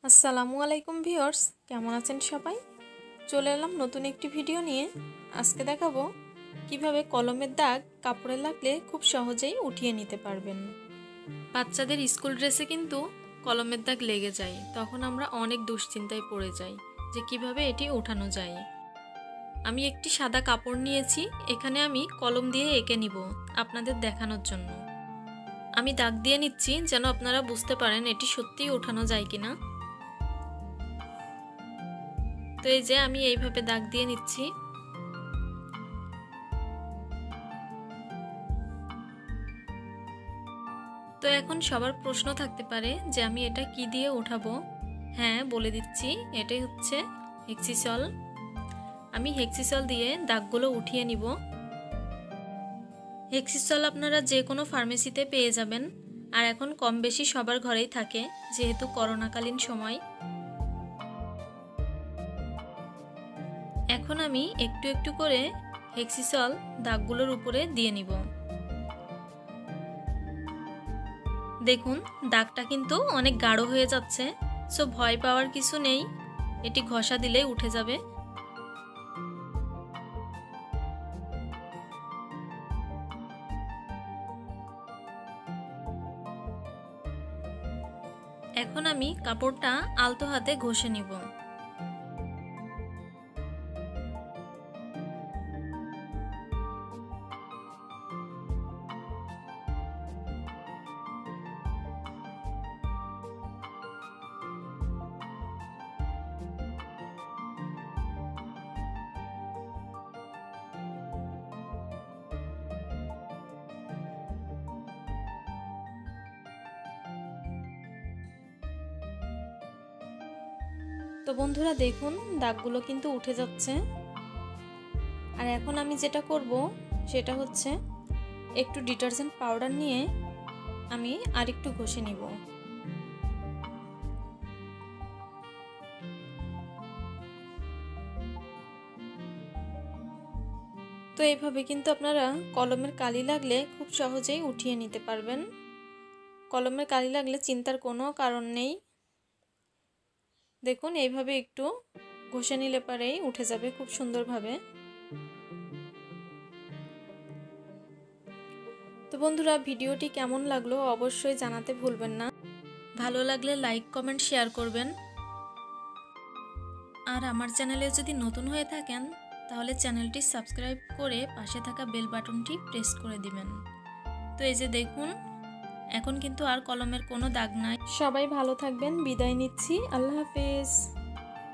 আসসালামু আলাইকুম ভিউয়ার্স, কেমন আছেন সবাই? চলে এলাম নতুন একটি ভিডিও নিয়ে। আজকে দেখাবো কিভাবে কলমের দাগ কাপড়ে লাগলে খুব সহজেই উঠিয়ে নিতে পারবেন। বাচ্চাদের স্কুল ড্রেসে কিন্তু কলমের দাগ লেগে যায়, তখন আমরা অনেক দুশ্চিন্তায় পড়ে যাই যে কিভাবে এটি ওঠানো যায়। আমি একটি সাদা কাপড় নিয়েছি, এখানে আমি কলম দিয়ে এঁকে নিব আপনাদের দেখানোর জন্য। আমি দাগ দিয়ে নিচ্ছি যেন আপনারা বুঝতে পারেন এটি সত্যিই ওঠানো যায় কিনা। তো এই যে আমি এইভাবে দাগ দিয়ে নিচ্ছি। তো এখন সবার প্রশ্ন থাকতে পারে যে আমি এটা কি দিয়ে উঠাবো। হ্যাঁ, বলে দিচ্ছি, এটাই হচ্ছে হেক্সিসল। আমি হেক্সিসল দিয়ে দাগগুলো উঠিয়ে নিব। হেক্সিসল আপনারা যে কোনো ফার্মেসিতে পেয়ে যাবেন, আর এখন কম বেশি সবার ঘরেই থাকে যেহেতু করোনাকালীন সময়। এখন আমি একটু একটু করে হেক্সিসল দাগগুলোর উপরে দিয়ে নিব। দেখুন দাগটা কিন্তু অনেক গাঢ় হয়ে যাচ্ছে, সো ভয় পাওয়ার কিছু নেই, এটি ঘষা দিলেই উঠে যাবে। এখন আমি কাপড়টা আলতো হাতে ঘষে নিব। তো বন্ধুরা দেখুন দাগগুলো কিন্তু উঠে যাচ্ছে। আর এখন আমি যেটা করব সেটা হচ্ছে একটু ডিটারজেন্ট পাউডার নিয়ে আমি আরেকটু ঘষে নিব। তো এইভাবে কিন্তু আপনারা কলমের কালি লাগলে খুব সহজেই উঠিয়ে নিতে পারবেন। কলমের কালি লাগলে চিন্তার কোনো কারণ নেই। দেখুন এইভাবে একটু ঘষে নিলে পারেই উঠে যাবে খুব সুন্দরভাবে। তো বন্ধুরা ভিডিওটি কেমন লাগলো অবশ্যই জানাতে ভুলবেন না। ভালো লাগলে লাইক কমেন্ট শেয়ার করবেন। আর আমার চ্যানেলে যদি নতুন হয়ে থাকেন তাহলে চ্যানেলটি সাবস্ক্রাইব করে পাশে থাকা বেল বাটনটি প্রেস করে দিবেন। তো এই যে দেখুন এখন কিন্তু আর কলমের কোনো দাগ নাই। সবাই ভালো থাকবেন, বিদায় নিচ্ছি, আল্লাহ হাফেজ।